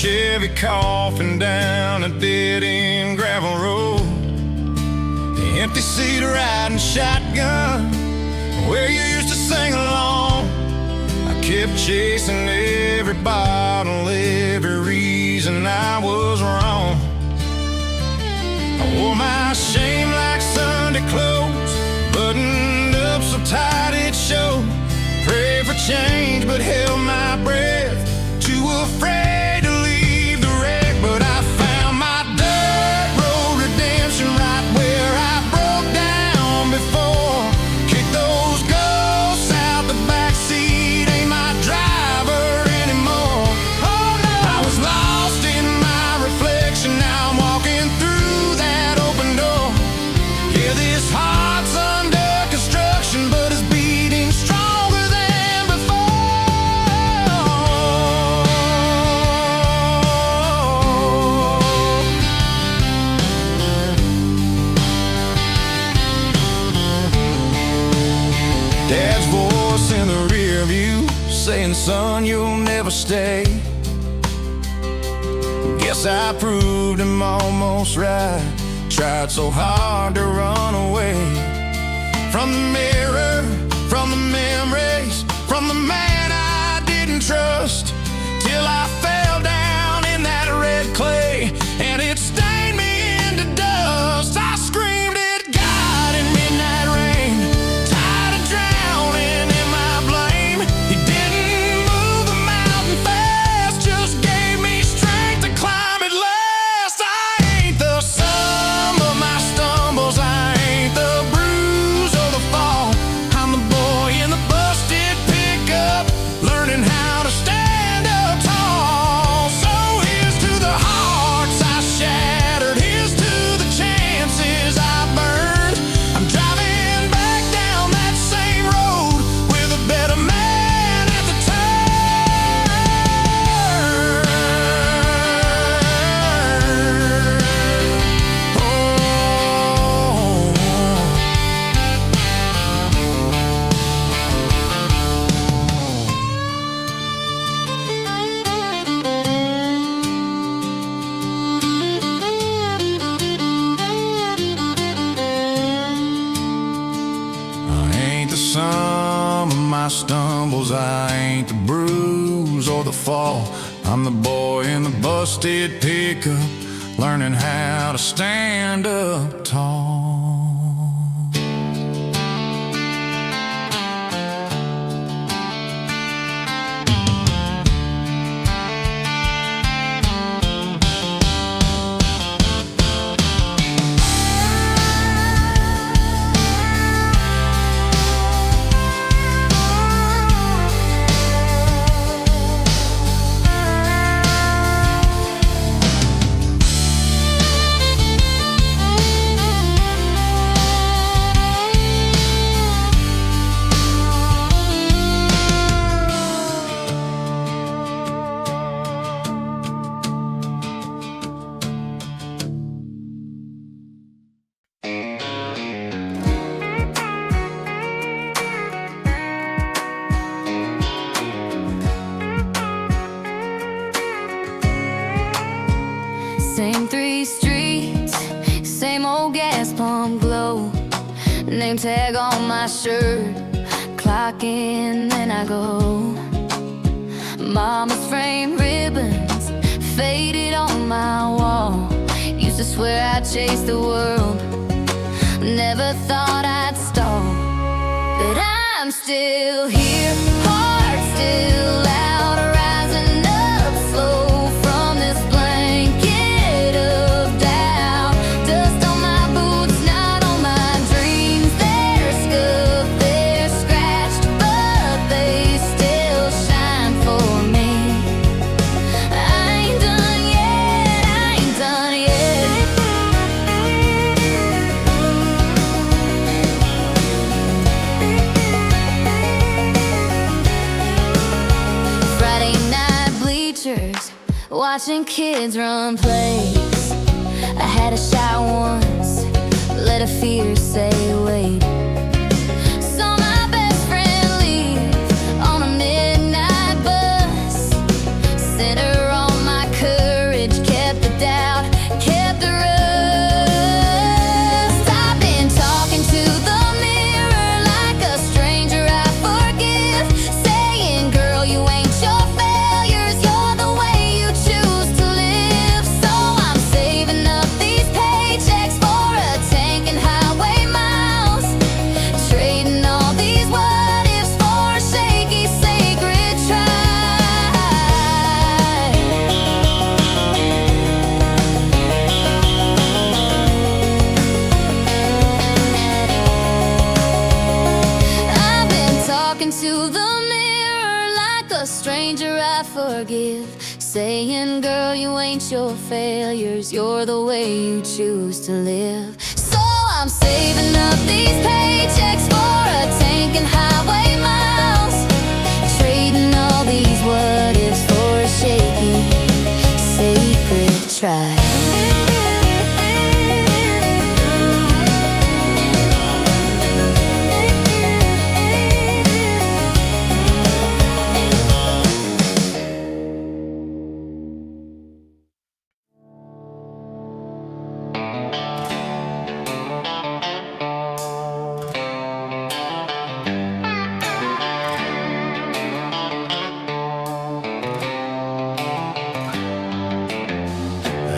Chevy coughing down a dead-end gravel road. The empty seat riding shotgun where you used to sing along. I kept chasing every bottle, every reason I was wrong. I wore my shame like Sunday clothes, buttoned up so tight it showed. Prayed for change but held my breath, too afraid to leave the wreck. But I found my dirt road redemption right where I broke down before. Kick those ghosts out the backseat, ain't my driver anymore. Oh no, I was lost in my reflection, now I'm walking through that open door. Yeah, this heart's under construction, but it's beating stronger than before. Dad's voice in the rear view saying, son, you'll never stay. Guess I proved him almost right. Tried so hard to run away from the mirror, from the memories, from the man I didn't trust, till I fell down in that red clay and it stained me into dust. I screamed at God in midnight rain, tired of drowning in my blame. He didn't move the mountain fast, just gave me strength to climb it last. I ain't the sum of my stumbles, I ain't the bruise or the fall. I'm the boy in the busted pickup, learning how to stand up tall. So here's to the hearts I shattered, here's to the chances I burned. I'm driving back down that same road with a better man at the I ain't the sum of my stumbles, I ain't the bruise or the fall. I'm the boy in the busted pickup, learning how to stand up tall. Same 3 streets, same old gas pump glow. Name tag on my shirt, clock in, then I go. Mama's framed ribbons faded on my wall. Used to swear I'd chase the world, never thought I'd stall. But I'm still here, heart still loud, rising up slow from this blanket of doubt. Dust on my boots, not on my dreams. They're scuffed, they're scratched, but they still shine for me. I ain't done yet, I ain't done yet. Friday night bleachers, watching kids run plays. I had a shot once, let a fear say wait. Saw my best friend leave on a midnight bus, sent her on my cousin. I forgive, saying, girl, you ain't your failures, you're the way you choose to live. So I'm saving up these paychecks for a tank and highway miles, trading all these what ifs for a shaky, sacred try.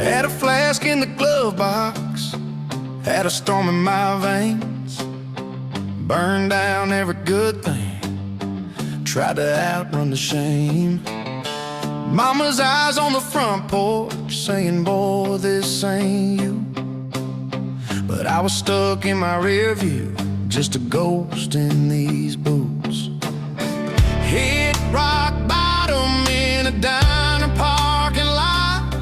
Had a flask in the glove box, had a storm in my veins, burned down every good thing, tried to outrun the shame. Mama's eyes on the front porch saying, boy, this ain't you. But I was stuck in my rear view, just a ghost in these boots. Hit rock bottom in a diner parking lot,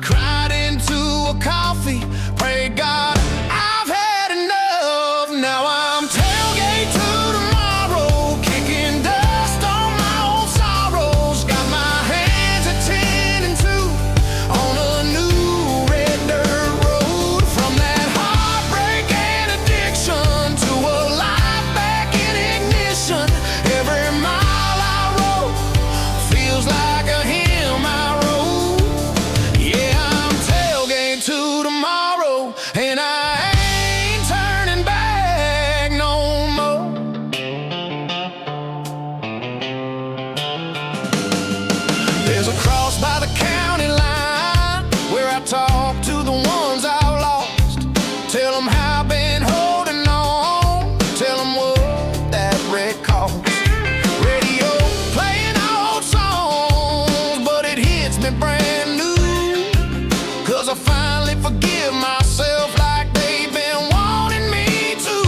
cried into a coffee, prayed God I've had enough. Now I'm tailgate to tomorrow, kicking dust on my old sorrows. Got my hands at 10 and 2 on a new red dirt road. From that heartbreak and addiction to a life back in ignition. Every mile I rode feels like a hymn I wrote. Yeah, I'm tailgate to tomorrow, and I ain't turning back no more. There's a cross by the county line where I talk to the ones I've lost. Tell them how I've been holding on, tell them what that red cost. Radio playing old songs, but it hits me brand new, 'cause I finally forgive myself like they've been wanting me to.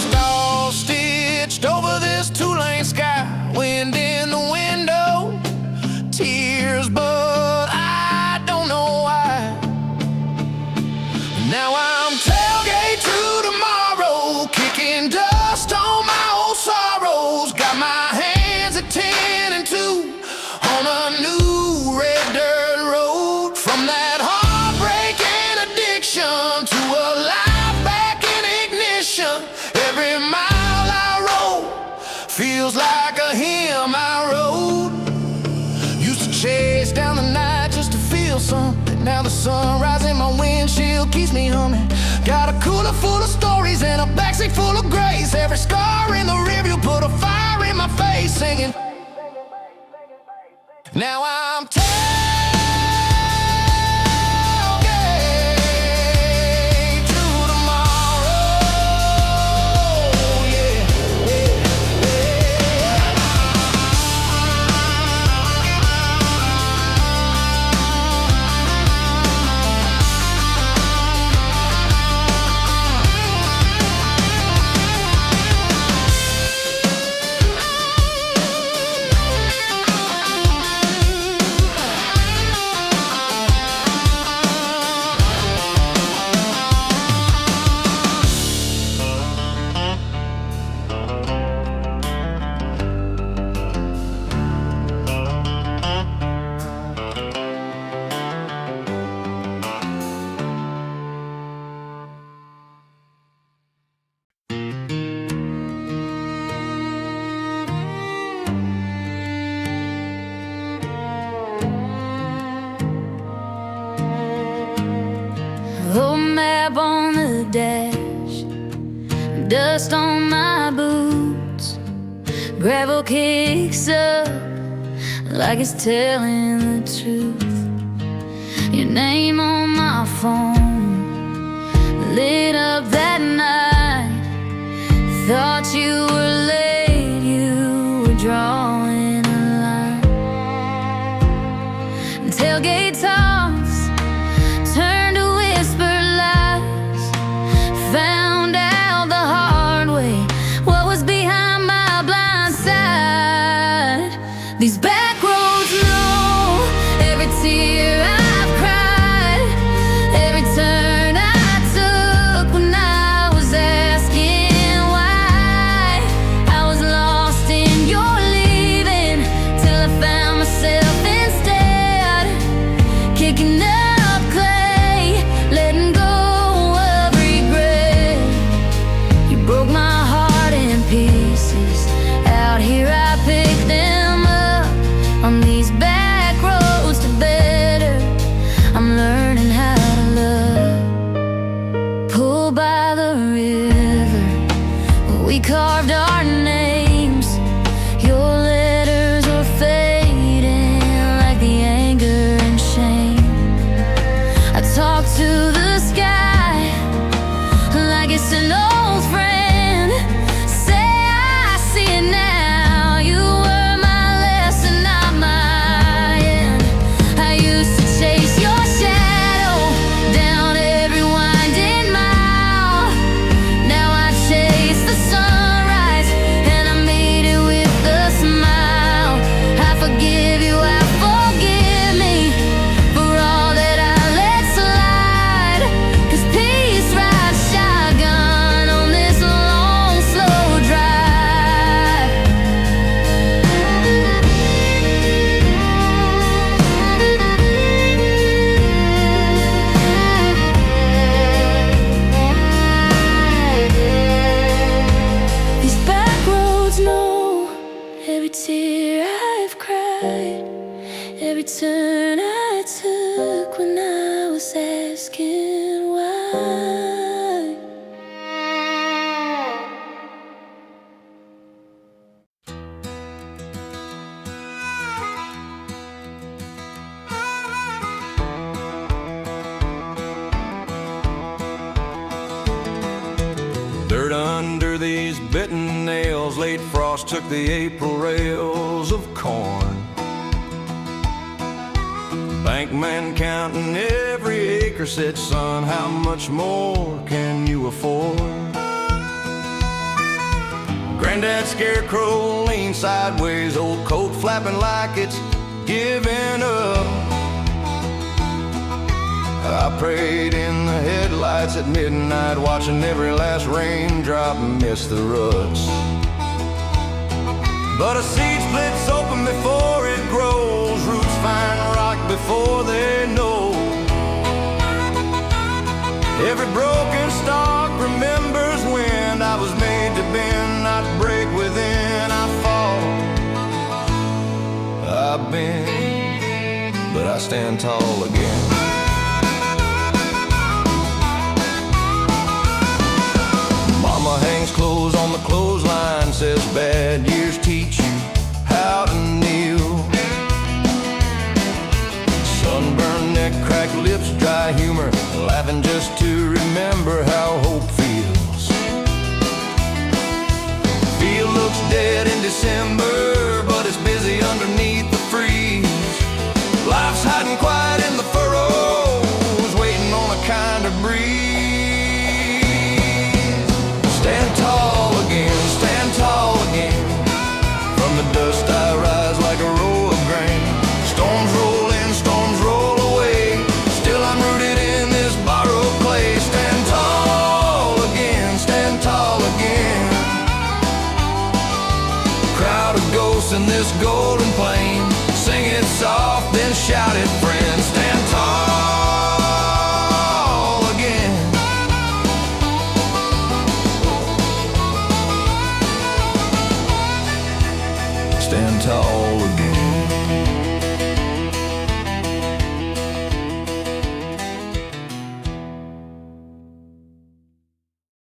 Star stitched over this two-lane sky, wind in the window, tears, but I don't know why. Now I'm tailgate to tomorrow, kicking dust on my old sorrows. Got my hands at 10 and 2 on a new red dirt road. From that heartbreak and addiction to a life back in ignition. Every mile I rode feels like a hymn I wrote. Used to chase down the night just to feel something. Now the sunrise in my windshield keeps me humming. Got a cooler full of stories and a backseat full of grace. Every scar in the rearview put a fire in my face, singing. Now I'm tailgate to tomorrow. Yeah, yeah, Road map on the dash, dust on my boots, gravel kicks up like it's telling the truth. Your name on my phone, lit up that night. Thought you were late, you were drawing a line. Tailgate talks turned to whispered lies. Found out the hard way what was behind my blind side. These back roads know every tear I've cried, every turn I took when I was asking why. I was lost in your leaving till I found myself instead, kicking up clay, letting go of regret. You broke my heart in pieces. Out here I picked them up on these back roads to better. I'm learning how to love. Pulled by the river, we carved our names. Your letters were fading like the anger and shame. I talk to the sky like it's an old friend. Say I see it now. You were my lesson, not my end. I used to chase your shadow down every winding mile. Now I chase the sunrise and I meet it with a smile. I forgive you, I forgive me for all that I let slide. 'Cause peace rides shotgun on this long, slow drive. These back roads know every tear I've cried, every turn I took when I was asking why. Dirt under these bitten nails, late frost took the April rails of corn. Bankman counting every acre said, son, how much more can you afford? Granddad scarecrow leaned sideways, old coat flapping like it's giving up. I prayed in the headlights at midnight, watching every last raindrop miss the ruts. But a seed splits open before it grows, roots find rock before they know. Every broken stalk remembers when I was made to bend, not break within. I fall, I've been, but I stand tall again. Mama hangs clothes on the clothesline, says bad years teach you how to kneel. Sunburned neck, cracked lips, dry humor, laughing just to remember how hope feels. Field looks dead in December, but it's busy underneath the freeze. Life's hiding quiet in the furrows, waiting on a kind of breeze. Stand tall again. From the dust I rise like a row of grain. Storms roll in, storms roll away. Still I'm rooted in this borrowed clay. Stand tall again. Crowd of ghosts in this golden plain. Sing it soft, then shout it, friends. Stand tall again. Stand tall again.